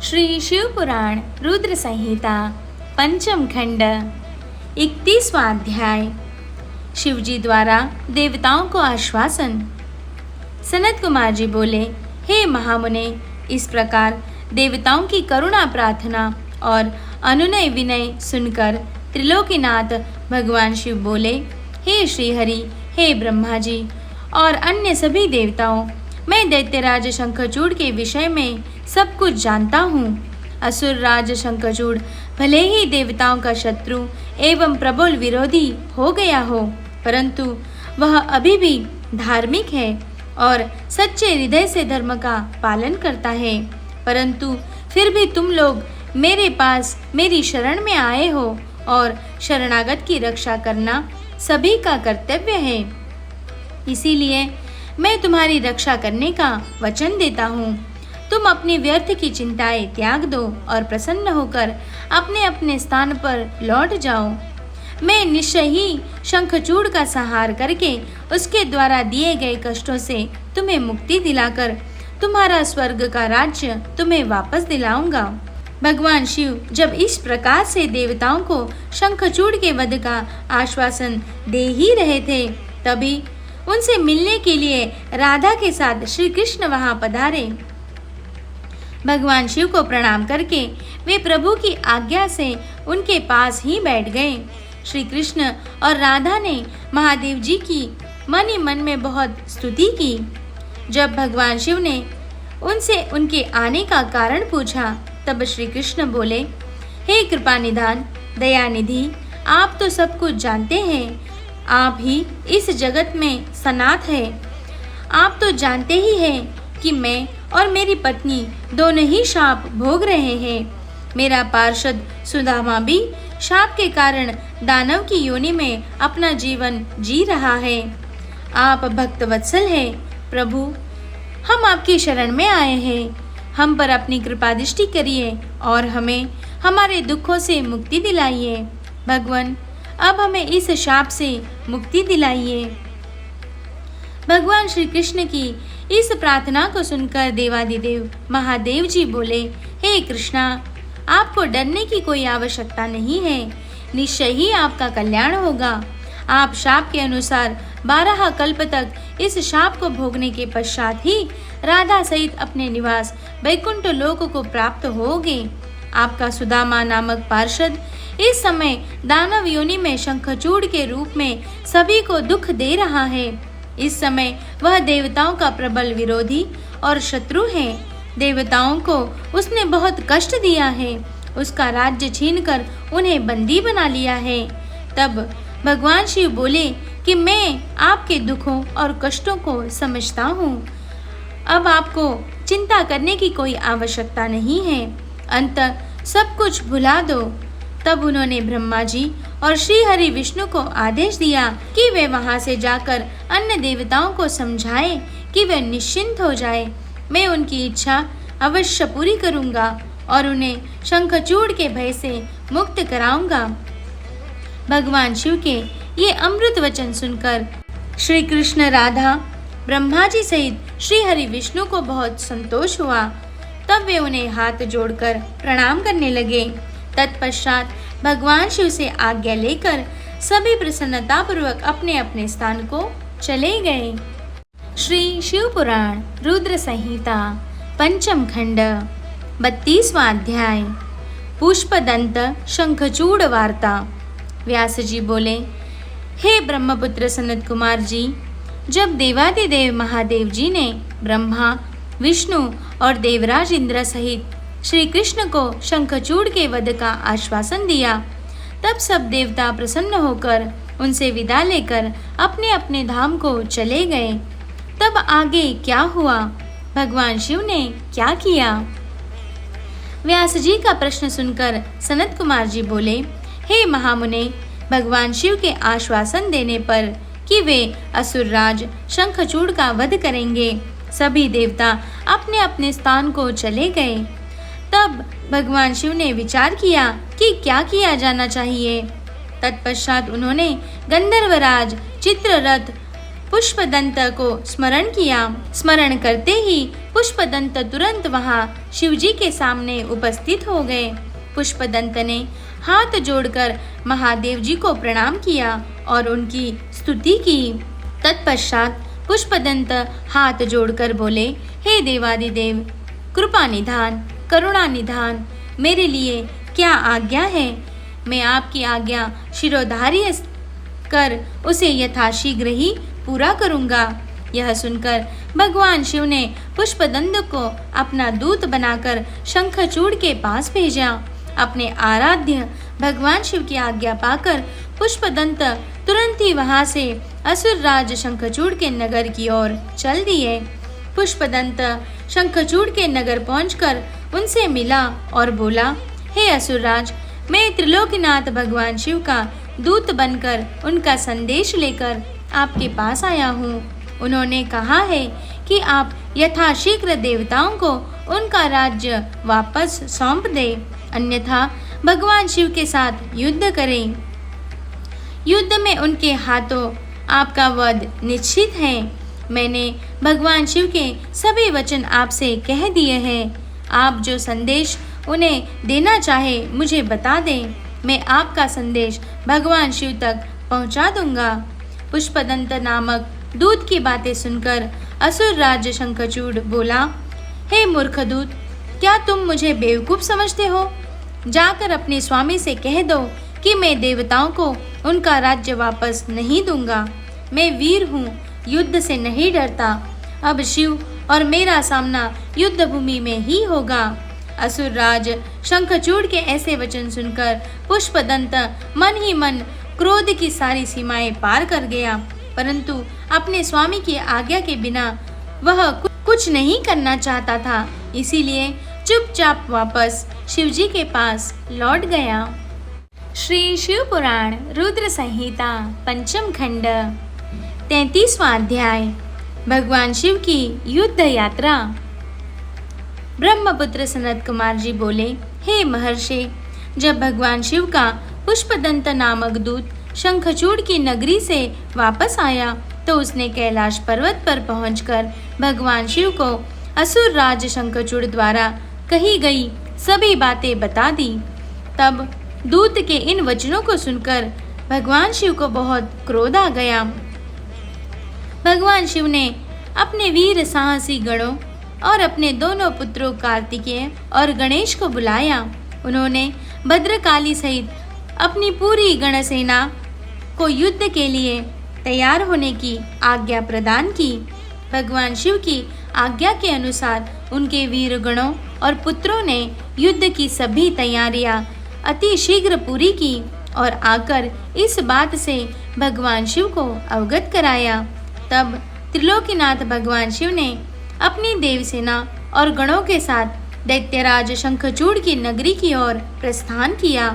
श्री शिव पुराण रुद्र संहिता पंचम खंड 31वां अध्याय। शिवजी द्वारा देवताओं को आश्वासन। सनत कुमार जी बोले, हे महामुने, इस प्रकार देवताओं की करुणा प्रार्थना और अनुनय विनय सुनकर त्रिलोकीनाथ भगवान शिव बोले, हे श्रीहरि, हे ब्रह्मा जी और अन्य सभी देवताओं, मैं दैत्यराज शंखचूड़ के विषय में सब कुछ जानता हूँ। असुर राज शंखचूड़ भले ही देवताओं का शत्रु एवं प्रबल विरोधी हो गया हो, परंतु वह अभी भी धार्मिक है और सच्चे हृदय से धर्म का पालन करता है। परंतु फिर भी तुम लोग मेरे पास मेरी शरण में आए हो और शरणागत की रक्षा करना सभी का कर्तव्य है। इसीलिए मैं तुम्हारी रक्षा करने का वचन देता हूँ। तुम अपनी व्यर्थ की चिंताएं त्याग दो और प्रसन्न होकर अपने अपने स्थान पर लौट जाओ। मैं निश्चय ही शंखचूड़ का संहार करके उसके द्वारा दिए गए कष्टों से तुम्हें मुक्ति दिलाकर तुम्हारा स्वर्ग का राज्य तुम्हें वापस दिलाऊंगा। भगवान शिव जब इस प्रकार से देवताओं को शंखचूड़ के वध का आश्वासन दे ही रहे थे, तभी उनसे मिलने के लिए राधा के साथ श्री कृष्ण वहां पधारे। भगवान शिव को प्रणाम करके वे प्रभु की आज्ञा से उनके पास ही बैठ गए। श्री कृष्ण और राधा ने महादेव जी की मन ही मन में बहुत स्तुति की। जब भगवान शिव ने उनसे उनके आने का कारण पूछा, तब श्री कृष्ण बोले, हे कृपा निधान दयानिधि, आप तो सब कुछ जानते हैं। आप ही इस जगत में सनाथ है। आप तो जानते ही हैं कि मैं और मेरी पत्नी दोनों ही शाप भोग रहे हैं। मेरा पार्षद सुदामा भी शाप के कारण दानव की योनि में अपना जीवन जी रहा है। आप भक्त वत्सल हैं प्रभु, हम आपकी शरण में आए हैं। हम पर अपनी कृपा दृष्टि करिए और हमें हमारे दुखों से मुक्ति दिलाइए। भगवान, अब हमें इस शाप से मुक्ति दिलाइए। भगवान श्री कृष्ण की इस प्रार्थना को सुनकर देवादिदेव महादेव जी बोले, हे कृष्णा, आपको डरने की कोई आवश्यकता नहीं है। निश्चय ही आपका कल्याण होगा। आप शाप के अनुसार 12 कल्प तक इस शाप को भोगने के पश्चात ही राधा सहित अपने निवास वैकुंठ लोक को प्राप्त होगे। आपका सुदामा नामक पार्षद इस समय दानव योनि में शंखचूड़ के रूप में सभी को दुख दे रहा है। इस समय वह देवताओं का प्रबल विरोधी और शत्रु है। देवताओं को उसने बहुत कष्ट दिया है। उसका राज्य छीनकर उन्हें बंदी बना लिया है। तब भगवान शिव बोले कि मैं आपके दुखों और कष्टों को समझता हूँ। अब आपको चिंता करने की कोई आवश्यकता नहीं है। अंततः सब कुछ भुला दो। तब उन्होंने ब्रह्मा जी और श्री हरि विष्णु को आदेश दिया कि वे वहां से जाकर अन्य देवताओं को समझाएं कि वे निश्चिंत हो जाए। मैं उनकी इच्छा अवश्य पूरी करूंगा और उन्हें शंखचूड़ के भय से मुक्त कराऊंगा। भगवान शिव के ये अमृत वचन सुनकर श्री कृष्ण, राधा, ब्रह्मा जी सहित श्री हरि विष्णु को बहुत संतोष हुआ। तब वे उन्हें हाथ जोड़कर प्रणाम करने लगे। तत्पश्चात भगवान शिव से आज्ञा लेकर सभी प्रसन्नता पूर्वक अपने अपने स्थान को चले गए। श्री शिव पुराण रुद्र संहिता पंचम खंड 32वां अध्याय। पुष्पदंत शंखचूड़ वार्ता। व्यास जी बोले, हे ब्रह्मपुत्र सनत कुमार जी, जब देवादिदेव महादेव जी ने ब्रह्मा, विष्णु और देवराज इंद्र सहित श्री कृष्ण को शंखचूड़ के वध का आश्वासन दिया, तब सब देवता प्रसन्न होकर उनसे विदा लेकर अपने अपने धाम को चले गए। तब आगे क्या हुआ, भगवान शिव ने क्या किया? व्यास जी का प्रश्न सुनकर सनत कुमार जी बोले, हे महामुने, भगवान शिव के आश्वासन देने पर कि वे असुरराज शंखचूड़ का वध करेंगे, सभी देवता अपने अपने स्थान को चले गए। तब भगवान शिव ने विचार किया कि क्या किया जाना चाहिए। तत्पश्चात उन्होंने गंधर्वराज चित्ररथ पुष्पदंत को स्मरण किया। स्मरण करते ही पुष्पदंत तुरंत वहां शिवजी के सामने उपस्थित हो गए। पुष्पदंत ने हाथ जोड़कर महादेव जी को प्रणाम किया और उनकी स्तुति की। तत्पश्चात पुष्पदंत हाथ जोड़कर बोले, हे देवादिदेव, कृपा निधान, करुणा निधान, मेरे लिए क्या आज्ञा है? मैं आपकी आज्ञा शिरोधार्य कर उसे यथाशीघ्र ही पूरा करूंगा। यह सुनकर भगवान शिव ने पुष्पदंत को अपना दूत बनाकर शंखचूड़ के पास भेजा। अपने आराध्य भगवान शिव की आज्ञा पाकर पुष्पदंत तुरंत ही वहां से असुरराज शंखचूड़ के नगर की ओर चल दिए। पुष्पदंत शंखचूड़ के नगर पहुंचकर उनसे मिला और बोला, हे असुरराज, मैं त्रिलोकीनाथ भगवान शिव का दूत बनकर उनका संदेश लेकर आपके पास आया हूँ। उन्होंने कहा है कि आप यथाशीघ्र देवताओं को उनका राज्य वापस सौंप दें, अन्यथा भगवान शिव के साथ युद्ध करें। युद्ध में उनके हाथों आपका वध निश्चित है। मैंने भगवान शिव के सभी वचन आपसे कह दिए हैं। आप जो संदेश उन्हें देना चाहे मुझे बता दें, मैं आपका संदेश भगवान शिव तक पहुंचा दूंगा। पुष्पदंत नामक दूत की बातें सुनकर असुर राज शंखचूड़ बोला, हे मूर्ख दूत, क्या तुम मुझे बेवकूफ समझते हो? जाकर अपने स्वामी से कह दो कि मैं देवताओं को उनका राज्य वापस नहीं दूंगा। मैं वीर हूँ, युद्ध से नहीं डरता। अब शिव और मेरा सामना युद्ध भूमि में ही होगा। असुर राज शंखचूड़ के ऐसे वचन सुनकर पुष्पदंत मन ही मन क्रोध की सारी सीमाएं पार कर गया, परंतु अपने स्वामी की आज्ञा के बिना वह कुछ नहीं करना चाहता था, इसीलिए चुपचाप वापस शिवजी के पास लौट गया। श्री शिव पुराण रुद्र संहिता पंचम खंड 33वां अध्याय भगवान शिव की युद्ध यात्रा। ब्रह्मपुत्र सनत कुमार जी बोले, हे महर्षि, जब भगवान शिव का पुष्पदंत नामक दूत शंखचूड़ की नगरी से वापस आया तो उसने कैलाश पर्वत पर पहुंचकर भगवान शिव को असुर राज शंखचूड़ द्वारा कही गई सभी बातें बता दी। तब दूत के इन वचनों को सुनकर भगवान शिव को बहुत क्रोध आ गया। भगवान शिव ने अपने वीर साहसी गणों और अपने दोनों पुत्रों कार्तिकेय और गणेश को बुलाया। उन्होंने भद्रकाली सहित अपनी पूरी गणसेना को युद्ध के लिए तैयार होने की आज्ञा प्रदान की। भगवान शिव की आज्ञा के अनुसार उनके वीर गणों और पुत्रों ने युद्ध की सभी तैयारियां अति शीघ्र पूरी की और आकर इस बात से भगवान शिव को अवगत कराया। तब त्रिलोकीनाथ भगवान शिव ने अपनी देवसेना और गणों के साथ दैत्यराज शंखचूड़ की नगरी की ओर प्रस्थान किया।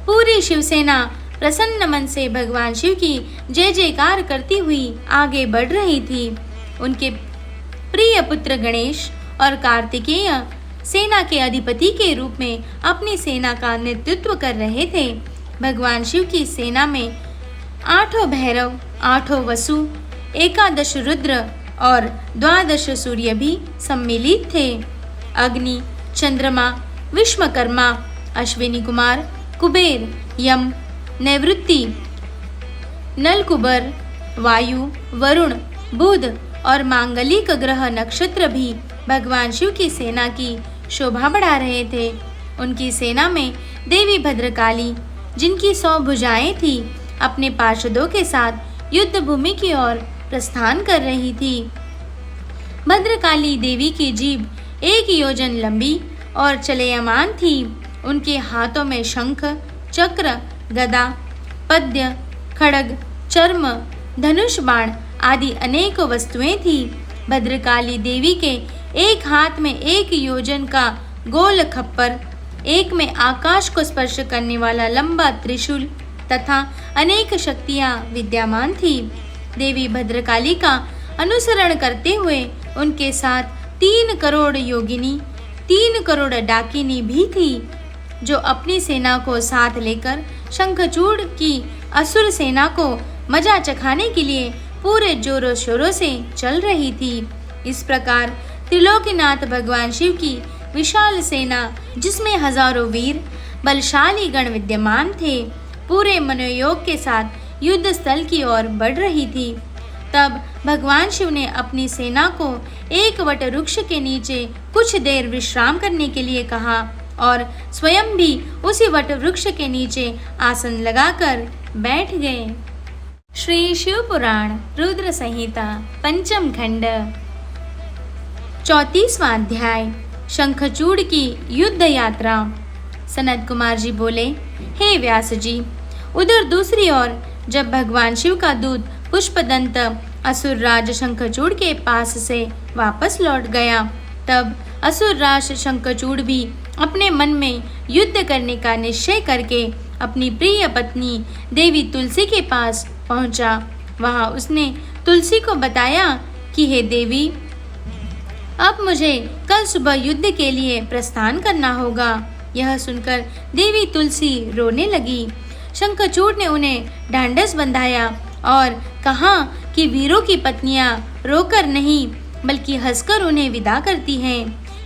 पूरी शिवसेना प्रसन्न मन से भगवान शिव की जय जयकार करती हुई आगे बढ़ रही थी। उनके प्रिय पुत्र गणेश और कार्तिकेय सेना के अधिपति के रूप में अपनी सेना का नेतृत्व कर रहे थे। भगवान शिव की सेना में 8 भैरव, 8 वसु, 11 रुद्र और 12 सूर्य भी सम्मिलित थे। अग्नि, चंद्रमा, विश्वकर्मा, अश्विनी कुमार, कुबेर, यम, नैवृत्ति, नलकुबर, वायु, वरुण, बुध और मांगलिक ग्रह नक्षत्र भी भगवान शिव की सेना की शोभा बढ़ा रहे थे। उनकी सेना में देवी भद्रकाली, जिनकी 100 भुजाएं थी, अपने पार्षदों के साथ युद्ध भूमि की ओर प्रस्थान कर रही थी। भद्रकाली देवी की जीभ 1 योजन लंबी और चलयमान थी। उनके हाथों में शंख, चक्र, गदा, पद्य, खड्ग, चर्म, धनुष बाण आदि अनेक वस्तुएं थी। भद्रकाली देवी के एक हाथ में 1 योजन का गोल खप्पर, एक में आकाश को स्पर्श करने वाला लंबा त्रिशूल तथा अनेक शक्तियां विद्यमान थी। देवी भद्रकाली का अनुसरण करते हुए उनके साथ 3 करोड़ योगिनी, 3 करोड़ डाकिनी भी थी, जो अपनी सेना को साथ लेकर शंखचूड़ की असुर सेना को मजा चखाने के लिए पूरे जोरों शोरों से चल रही थी। इस प्रकार त्रिलोकीनाथ भगवान शिव की विशाल सेना, जिसमें हजारों वीर बलशाली गण विद्यमान थे, पूरे मनोयोग के साथ युद्ध स्थल की ओर बढ़ रही थी। तब भगवान शिव ने अपनी सेना को एक वट वृक्ष के नीचे कुछ देर विश्राम करने के लिए कहा और स्वयं भी उसी वट वृक्ष के नीचे आसन लगाकर बैठ गए। श्री शिव पुराण रुद्र संहिता पंचम खंड 34वां अध्याय शंखचूड़ की युद्ध यात्रा। सनत कुमार जी बोले, हे व्यास जी, उधर दूसरी ओर जब भगवान शिव का दूत पुष्पदंत असुरराज शंखचूड़ के पास से वापस लौट गया, तब असुरराज शंखचूड़ भी अपने मन में युद्ध करने का निश्चय करके अपनी प्रिय पत्नी देवी तुलसी के पास पहुंचा। वहां उसने तुलसी को बताया कि हे देवी, अब मुझे कल सुबह युद्ध के लिए प्रस्थान करना होगा। यह सुनकर देवी तुलसी रोने लगी। शंखचूड़ ने उन्हें ढांढस बंधाया और कहा कि वीरों की पत्नियां रोकर नहीं बल्कि हंसकर उन्हें विदा करती हैं।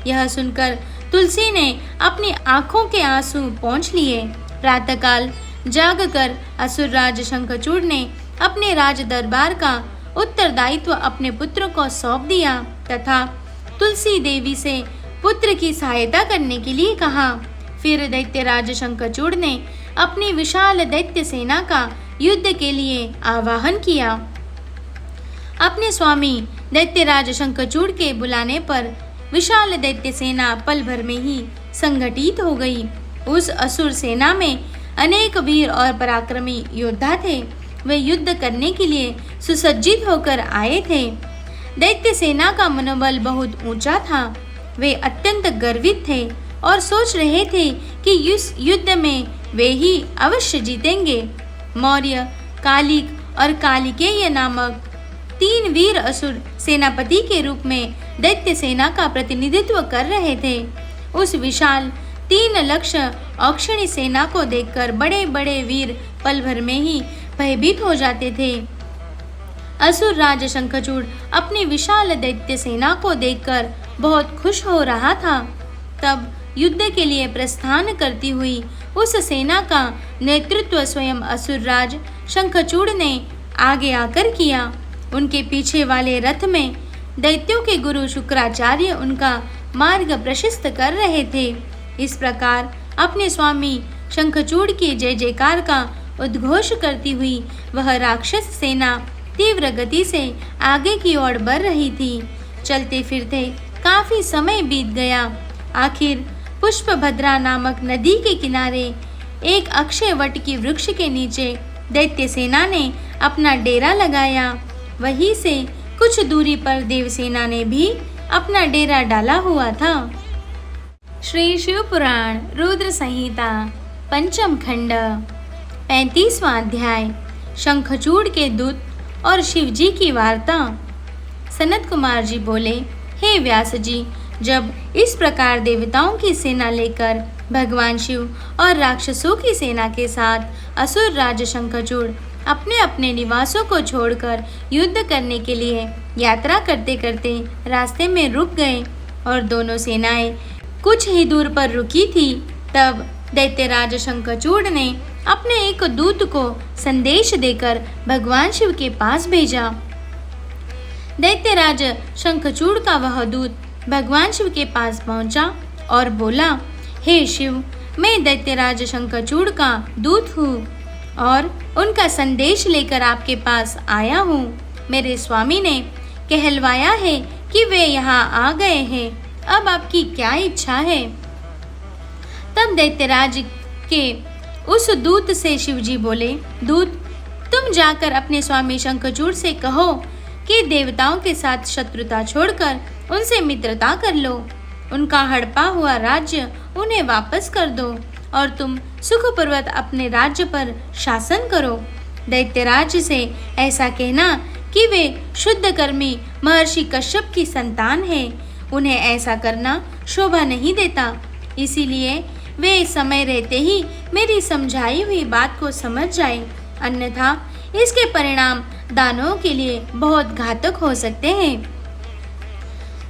यह सुनकर तुलसी ने अपनी आंखों के आंसू पोंछ लिए। प्रातःकाल जागकर असुरराज शंखचूड़ ने अपने राज दरबार का उत्तरदायित्व अपने पुत्र को सौंप दिया तथा तुलसी देवी से पुत्र की सहायता करने के लिए कहा। फिर दैत्यराज शंखचूड़ ने अपनी विशाल दैत्य सेना का युद्ध के लिए आवाहन किया। अपने स्वामी दैत्यराज शंखचूड़ के बुलाने पर विशाल दैत्य सेना पल भर में ही संगठित हो गई। उस असुर सेना में अनेक वीर और पराक्रमी योद्धा थे। वे युद्ध करने के लिए सुसज्जित होकर आए थे। दैत्य सेना का मनोबल बहुत ऊंचा था। वे अत्यंत गर्वित थे और सोच रहे थे कि इस युद्ध में वे ही अवश्य जीतेंगे। मौर्य, कालिक और कालिकेय नामक 3 वीर असुर सेनापति के रूप में दैत्य सेना का प्रतिनिधित्व कर रहे थे। उस विशाल 3 लक्ष्य औक्षणी सेना को देखकर बड़े बड़े वीर पल भर में ही भयभीत हो जाते थे। असुर राज शंखचूड़ अपनी विशाल दैत्य सेना को देखकर बहुत खुश हो रहा था। तब युद्ध के लिए प्रस्थान करती हुई उस सेना का नेतृत्व स्वयं असुरराज शंखचूड़ ने आगे आकर किया। उनके पीछे वाले रथ में दैत्यों के गुरु शुक्राचार्य उनका मार्ग प्रशस्त कर रहे थे। इस प्रकार अपने स्वामी शंखचूड़ की जय जयकार का उद्घोष करती हुई वह राक्षस सेना तीव्र गति से आगे की ओर बढ़ रही थी। चलते फिरते काफी समय बीत गया। आखिर पुष्पभद्रा नामक नदी के किनारे एक अक्षय वट की वृक्ष के नीचे दैत्य सेना ने अपना डेरा लगाया। वहीं से कुछ दूरी पर देवसेना ने भी अपना डेरा डाला हुआ था। श्री शिव पुराण रुद्र संहिता पंचम खंड 35वां अध्याय शंखचूड़ के दूत और शिवजी की वार्ता। सनत कुमार जी बोले, हे व्यास जी, जब इस प्रकार देवताओं की सेना लेकर भगवान शिव और राक्षसों की सेना के साथ असुर राज शंखचूड़ अपने अपने निवासों को छोड़कर युद्ध करने के लिए यात्रा करते करते रास्ते में रुक गए और दोनों सेनाएं कुछ ही दूर पर रुकी थी, तब दैत्यराज शंखचूड़ ने अपने एक दूत को संदेश देकर भगवान शिव के पास भेजा। दैत्यराज शंखचूड़ का वह दूत भगवान शिव के पास पहुंचा और बोला, हे शिव, मैं दैत्यराज शंखचूड़ का दूत हूँ और उनका संदेश लेकर आपके पास आया हूँ। मेरे स्वामी ने कहलवाया है कि वे यहाँ आ गए हैं। अब आपकी क्या इच्छा है? तब दैत्यराज के उस दूत से शिवजी बोले, दूत, तुम जाकर अपने स्वामी शंखचूड़ से कहो कि देवताओं के साथ शत्रुता छोड़कर उनसे मित्रता कर लो। उनका हड़पा हुआ राज्य उन्हें वापस कर दो और तुम सुखपूर्वक अपने राज्य पर शासन करो। दैत्यराज से ऐसा कहना कि वे शुद्ध कर्मी महर्षि कश्यप की संतान है। उन्हें ऐसा करना शोभा नहीं देता, इसीलिए वे समय रहते ही मेरी समझाई हुई बात को समझ जाए, अन्यथा इसके परिणाम दानवों के लिए बहुत घातक हो सकते हैं।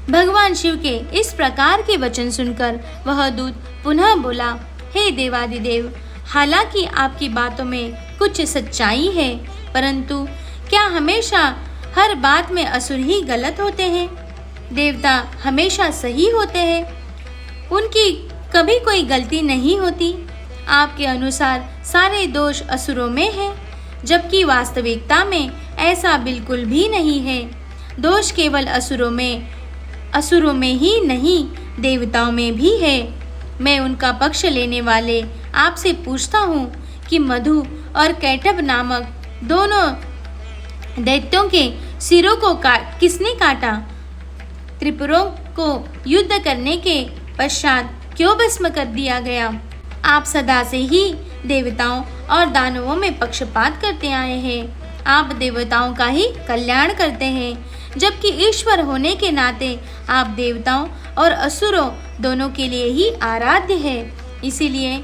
भगवान शिव के इस प्रकार के वचन सुनकर वह दूत पुनः बोला, हे देवादिदेव, हालांकि आपकी बातों में कुछ सच्चाई है, परंतु क्या हमेशा हर बात में असुर ही गलत होते हैं? देवता हमेशा सही होते हैं, उनकी कभी कोई गलती नहीं होती। आपके अनुसार सारे दोष असुरों में हैं, जबकि वास्तविकता में ऐसा बिल्कुल भी नहीं है। दोष केवल असुरों में ही नहीं, देवताओं में भी है। मैं उनका पक्ष लेने वाले आपसे पूछता हूँ कि मधु और कैटभ नामक दोनों दैत्यों के सिरों को किसने काटा? त्रिपुरों को युद्ध करने के पश्चात क्यों भस्म कर दिया गया? आप सदा से ही देवताओं और दानवों में पक्षपात करते आए हैं। आप देवताओं का ही कल्याण करते हैं, जबकि ईश्वर होने के नाते आप देवताओं और असुरों दोनों के लिए ही आराध्य है। इसीलिए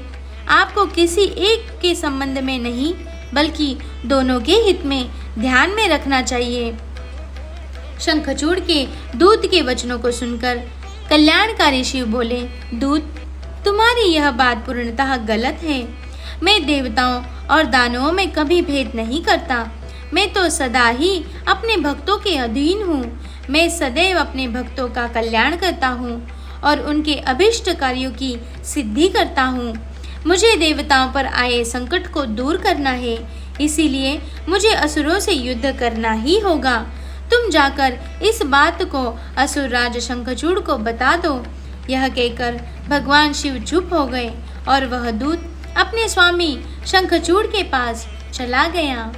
आपको किसी एक के संबंध में नहीं, बल्कि दोनों के हित में ध्यान में रखना चाहिए। शंखचूड़ के दूत के वचनों को सुनकर कल्याणकारी शिव बोले, दूत, तुम्हारी यह बात पूर्णतः गलत है। मैं देवताओं और दानवों में कभी भेद नहीं करता। मैं तो सदा ही अपने भक्तों के अधीन हूँ। मैं सदैव अपने भक्तों का कल्याण करता हूँ और उनके अभिष्ट कार्यों की सिद्धि करता हूँ। मुझे देवताओं पर आए संकट को दूर करना है, इसीलिए मुझे असुरों से युद्ध करना ही होगा। तुम जाकर इस बात को असुरराज शंखचूड़ को बता दो। यह कहकर भगवान शिव चुप हो गए और वह दूत अपने स्वामी शंखचूड़ के पास चला गया।